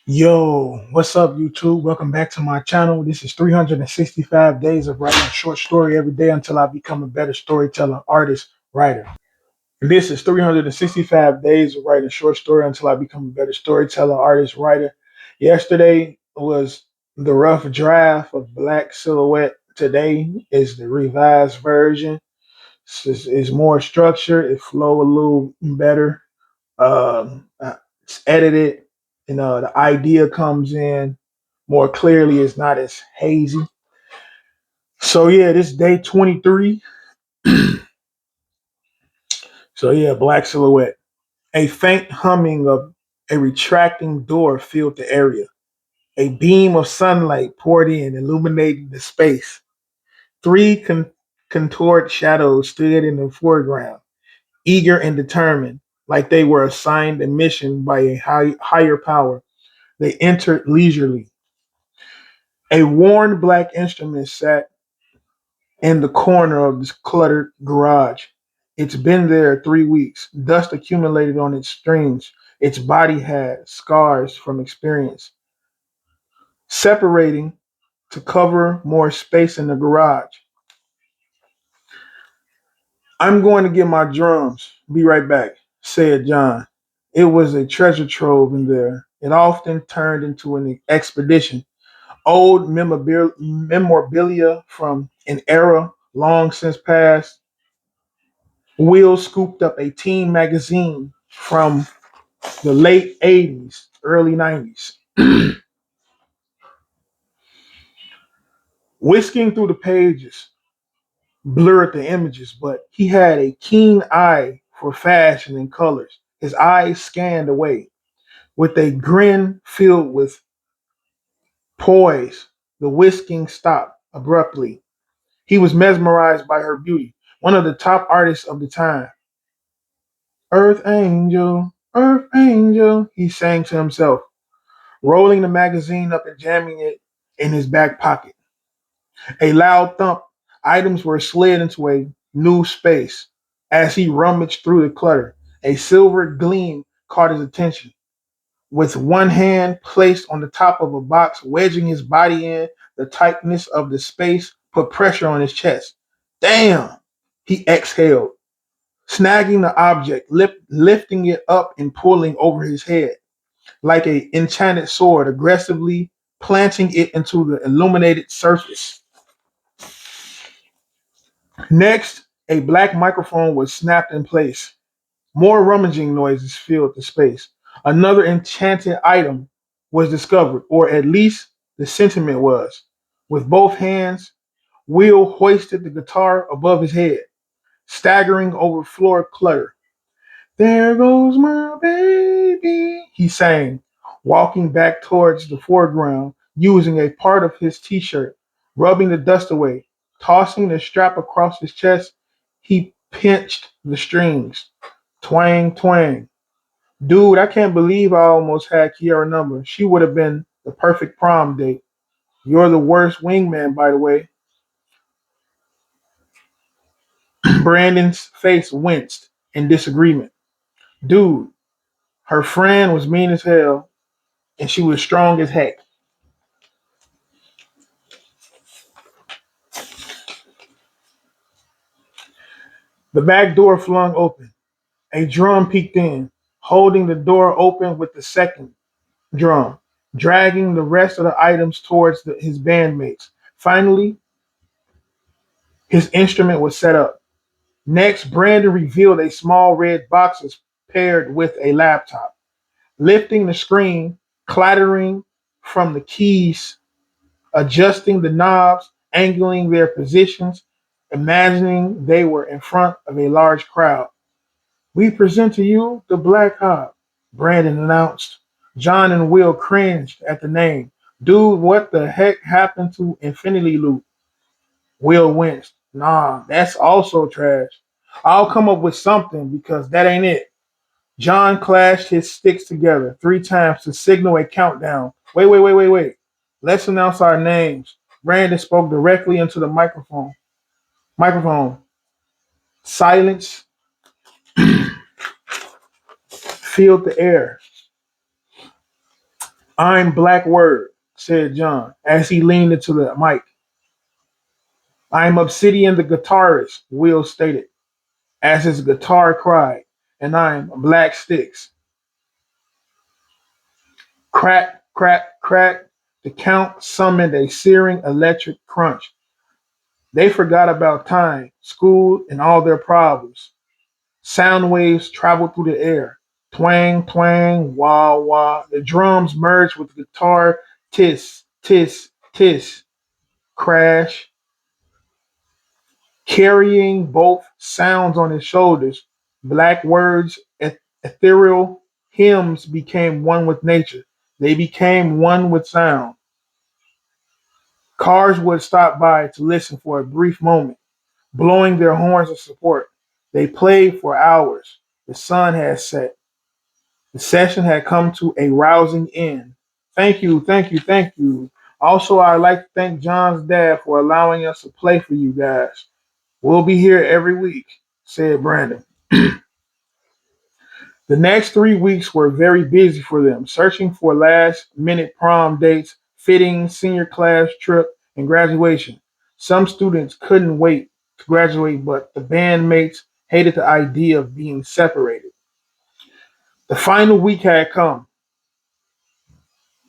Yo, what's up, YouTube? Welcome back to my channel. This is 365 days of writing a short story every day until I become a better storyteller, artist, writer. This is 365 days of writing a short story until I become a better storyteller, artist, writer. Yesterday was the rough draft of Black Silhouette. Today is the revised version. It's more structured. It flow a little better. It's edited, and the idea comes in more clearly. It's not as hazy. So yeah, this day 23. So yeah, Black Silhouette. A faint humming of a retracting door filled the area. A beam of sunlight poured in, illuminating the space. Three contoured shadows stood in the foreground, eager and determined, like they were assigned a mission by a higher power. They entered leisurely. A worn black instrument sat in the corner of this cluttered garage. It's been there 3 weeks. Dust accumulated on its strings. Its body had scars from experience, separating to cover more space in the garage. I'm going to get my drums. Be right back, said John. It was a treasure trove in there. It often turned into an expedition. Old memorabilia from an era long since past. Will scooped up a teen magazine from the late 80s, early 90s. Whisking through the pages blurred the images, but he had a keen eye for fashion and colors. His eyes scanned away with a grin filled with poise. The whisking stopped abruptly. He was mesmerized by her beauty, one of the top artists of the time. Earth Angel, he sang to himself, rolling the magazine up and jamming it in his back pocket. A loud thump, items were slid into a new space. As he rummaged through the clutter, a silver gleam caught his attention. With one hand placed on the top of a box, wedging his body in, the tightness of the space put pressure on his chest. Damn! He exhaled, snagging the object, lifting it up and pulling over his head like a enchanted sword, aggressively planting it into the illuminated surface. Next, a black microphone was snapped in place. More rummaging noises filled the space. Another enchanted item was discovered, or at least the sentiment was. With both hands, Will hoisted the guitar above his head, staggering over floor clutter. There goes my baby, he sang, walking back towards the foreground, using a part of his t shirt, rubbing the dust away. Tossing the strap across his chest, he pinched the strings. Twang, twang. Dude, I can't believe I almost had Kiara's number. She would have been the perfect prom date. You're the worst wingman, by the way. Brandon's face winced in disagreement. Dude, her friend was mean as hell and she was strong as heck. The back door flung open. A drum peeked in, holding the door open with the second drum, dragging the rest of the items towards his bandmates. Finally, his instrument was set up. Next, Brandon revealed a small red box paired with a laptop. Lifting the screen, clattering from the keys, adjusting the knobs, angling their positions, imagining they were in front of a large crowd. We present to you the Black Hawk, Brandon announced. John and Will cringed at the name. Dude, what the heck happened to Infinity Loop? Will winced. Nah, that's also trash. I'll come up with something because that ain't it. John clashed his sticks together 3 times to signal a countdown. Wait. Let's announce our names. Brandon spoke directly into the microphone. Microphone. Silence filled the air. I'm Black Word, said John as he leaned into the mic. I'm Obsidian the guitarist, Will stated as his guitar cried, and I'm Black Sticks. Crack, crack, crack. The count summoned a searing electric crunch. They forgot about time, school, and all their problems. Sound waves traveled through the air. Twang, twang, wah, wah. The drums merged with the guitar. Tis, tis, tis. Crash. Carrying both sounds on his shoulders, Black Word's ethereal hymns became one with nature. They became one with sound. Cars would stop by to listen for a brief moment, blowing their horns of support. They played for hours. The sun had set. The session had come to a rousing end. Thank you, thank you, thank you. Also, I'd like to thank John's dad for allowing us to play for you guys. We'll be here every week, said Brandon. The next 3 weeks were very busy for them, searching for last minute prom dates, fitting senior class trip, and graduation. Some students couldn't wait to graduate, but the bandmates hated the idea of being separated. The final week had come,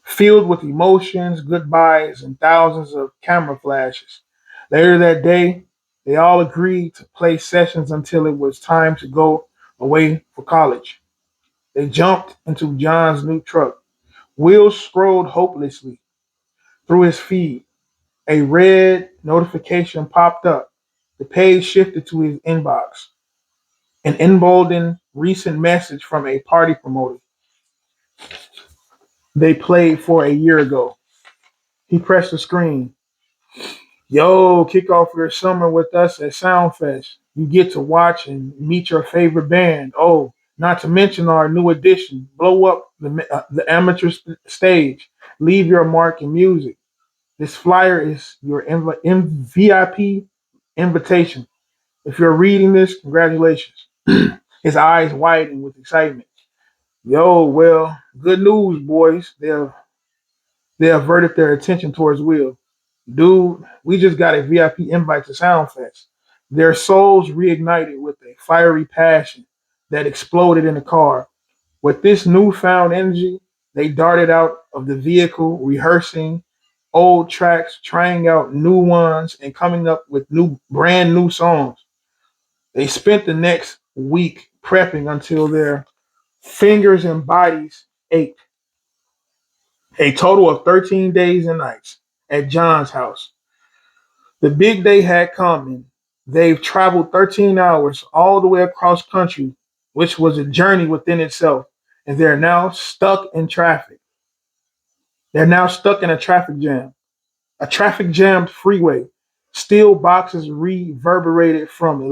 filled with emotions, goodbyes, and thousands of camera flashes. Later that day, they all agreed to play sessions until it was time to go away for college. They jumped into John's new truck. Will scrolled hopelessly through his feed. A red notification popped up. The page shifted to his inbox. An emboldened recent message from a party promoter they played for a year ago. He pressed the screen. Yo, kick off your summer with us at Soundfest. You get to watch and meet your favorite band. Oh, not to mention our new addition. Blow up the amateur stage. Leave your mark in music. This flyer is your VIP invitation. If you're reading this, congratulations. His eyes widened with excitement. Yo, well, good news, boys. They averted their attention towards Will. Dude, we just got a VIP invite to Soundfest. Their souls reignited with a fiery passion that exploded in the car. With this newfound energy, they darted out of the vehicle, rehearsing old tracks, trying out new ones, and coming up with brand new songs. They spent the next week prepping until their fingers and bodies ached. A total of 13 days and nights at John's house. The big day had come, and they've traveled 13 hours all the way across country, which was a journey within itself. And they're now stuck in traffic. They're now stuck in a traffic jammed freeway. Steel boxes reverberated from the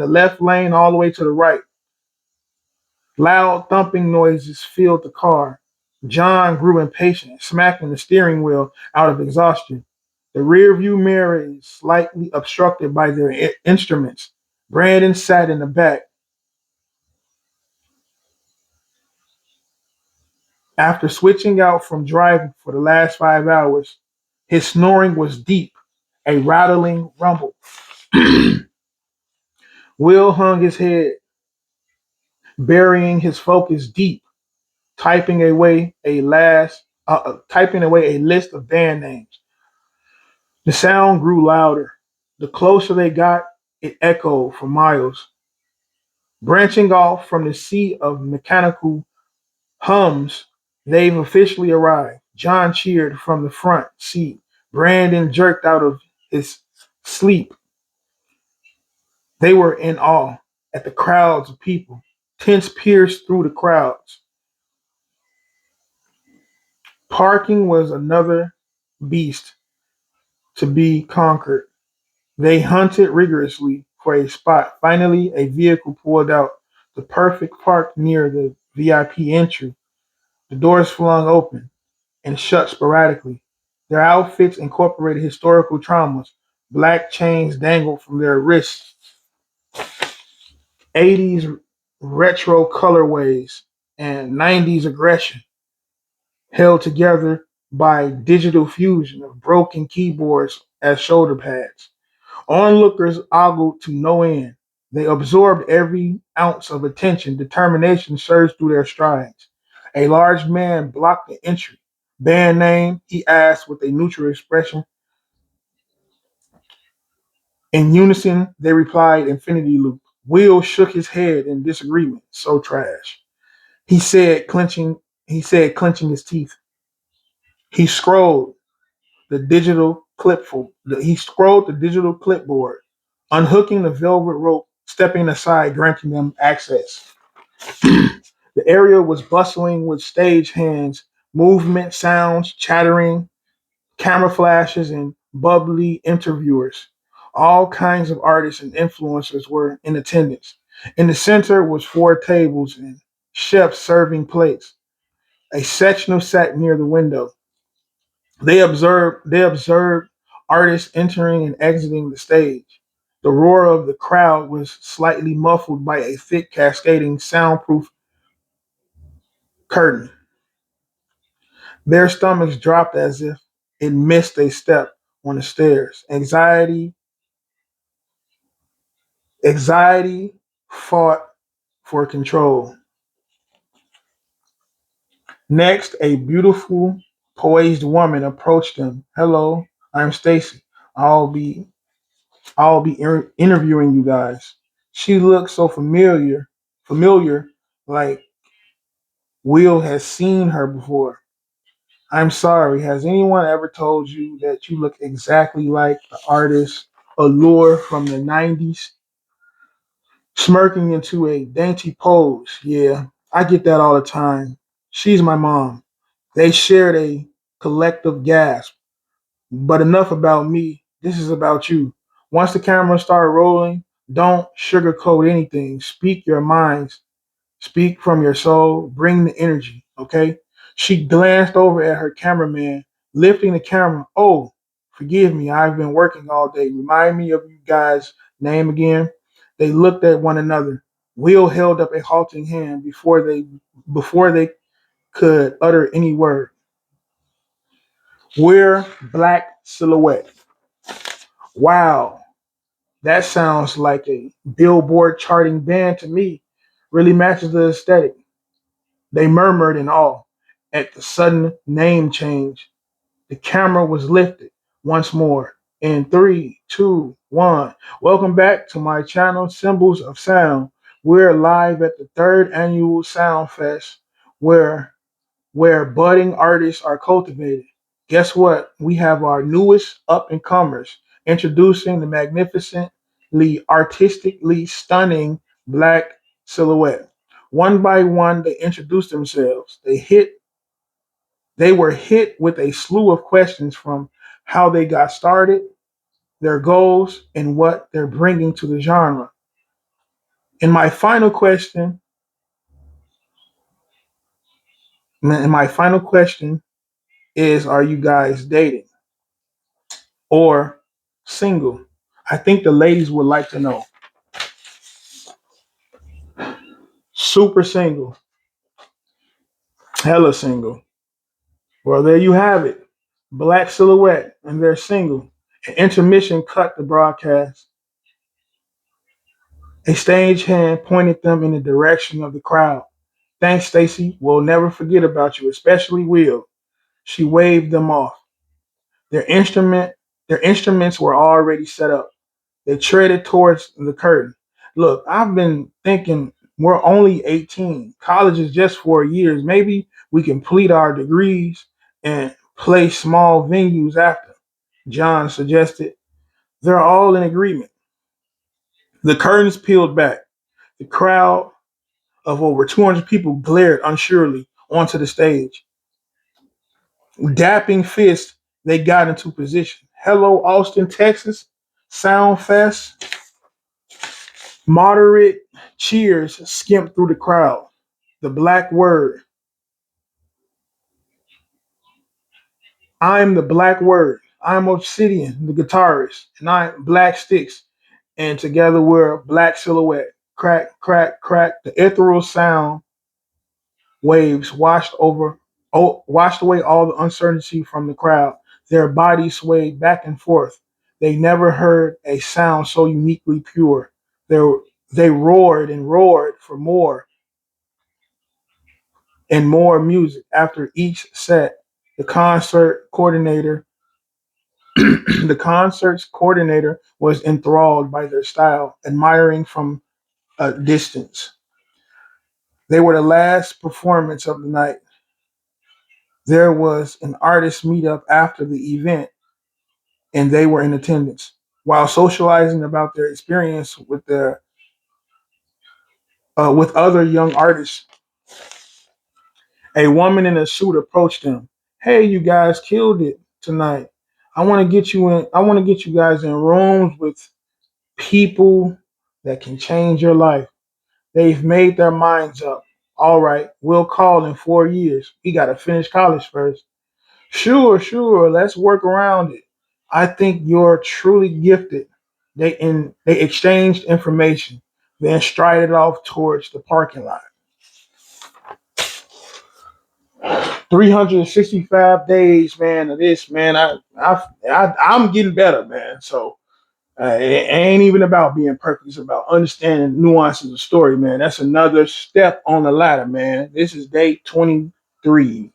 left lane all the way to the right. Loud thumping noises filled the car. John grew impatient, smacking the steering wheel out of exhaustion. The rearview mirror is slightly obstructed by their instruments. Brandon sat in the back. After switching out from driving for the last 5 hours, his snoring was deep, a rattling rumble. Will hung his head, burying his focus deep, typing away a list of band names. The sound grew louder. The closer they got, it echoed for miles. Branching off from the sea of mechanical hums, they've officially arrived. John cheered from the front seat. Brandon jerked out of his sleep. They were in awe at the crowds of people. Tents pierced through the crowds. Parking was another beast to be conquered. They hunted rigorously for a spot. Finally, a vehicle pulled out, the perfect park near the VIP entry. The doors flung open and shut sporadically. Their outfits incorporated historical traumas. Black chains dangled from their wrists, 80s retro colorways, and 90s aggression. held together by digital fusion of broken keyboards as shoulder pads. Onlookers ogled to no end. They absorbed every ounce of attention. Determination surged through their strides. A large man blocked the entry. Band name, he asked with a neutral expression. In unison, they replied Infinity Loop. Will shook his head in disagreement. So trash. He said, clenching his teeth. He scrolled he scrolled the digital clipboard, unhooking the velvet rope, stepping aside, granting them access. The area was bustling with stage hands, movement, sounds, chattering, camera flashes, and bubbly interviewers. All kinds of artists and influencers were in attendance. In the center was four tables and chefs serving plates. A sectional sat near the window. They observed artists entering and exiting the stage. The roar of the crowd was slightly muffled by a thick cascading soundproof curtain. Their stomachs dropped as if it missed a step on the stairs. Anxiety fought for control. Next, a beautiful, poised woman approached them. Hello, I'm Stacy. I'll be I'll be interviewing you guys. She looked so familiar, like Will has seen her before. I'm sorry, has anyone ever told you that you look exactly like the artist Allure from the 90s? Smirking into a dainty pose. Yeah, I get that all the time. She's my mom. They shared a collective gasp. But enough about me. This is about you. Once the cameras start rolling, don't sugarcoat anything. Speak your minds. Speak from your soul. Bring the energy. Okay? She glanced over at her cameraman, lifting the camera. Oh, forgive me. I've been working all day. Remind me of you guys' name again. They looked at one another. Will held up a halting hand before they could utter any word. We're Black Silhouette. Wow, that sounds like a Billboard charting band to me. Really matches the aesthetic. They murmured in awe at the sudden name change. The camera was lifted once more. In three, two, one. Welcome back to my channel, Symbols of Sound. We're live at the third annual Sound Fest, where budding artists are cultivated. Guess what? We have our newest up and comers introducing the magnificently artistically stunning Black Silhouette. One by one, they introduced themselves. They were hit with a slew of questions from how they got started, their goals, and what they're bringing to the genre. And my final question is: Are you guys dating or single? I think the ladies would like to know. Super single, hella single. Well, there you have it. Black Silhouette, and they're single. An intermission cut the broadcast. A stage hand pointed them in the direction of the crowd. Thanks, Stacy. We'll never forget about you, especially Will. She waved them off. Their instrument, their instruments were already set up. They treaded towards the curtain. Look, I've been thinking we're only 18. College is just 4 years. Maybe we complete our degrees and play small venues after, John suggested. They're all in agreement. The curtains peeled back. The crowd of over 200 people glared unsurely onto the stage. Dapping fists, they got into position. Hello, Austin, Texas. Sound Fest. Moderate cheers skimmed through the crowd. The black word. I'm the black word. I'm Obsidian, the guitarist, and I'm Black Sticks. And together we're Black Silhouette. Crack, crack, crack. The ethereal sound waves washed over. washed away all the uncertainty from the crowd. Their bodies swayed back and forth. They never heard a sound so uniquely pure. They, they roared and roared for more and more music. After each set, the concert coordinator, the concert's coordinator was enthralled by their style, admiring from a distance. They were the last performance of the night. There was an artist meetup after the event, and they were in attendance. While socializing about their experience with other young artists, a woman in a suit approached them. Hey, you guys killed it tonight. I want to get you in. I want to get you guys in rooms with people that can change your life. They've made their minds up. All right, we'll call in 4 years. We got to finish college first. Sure, sure. Let's work around it. I think you're truly gifted. They exchanged information, then strided off towards the parking lot. 365 days, man, of this, man. I'm getting better, man. So it ain't even about being perfect. It's about understanding nuances of story, man. That's another step on the ladder, man. This is day 23.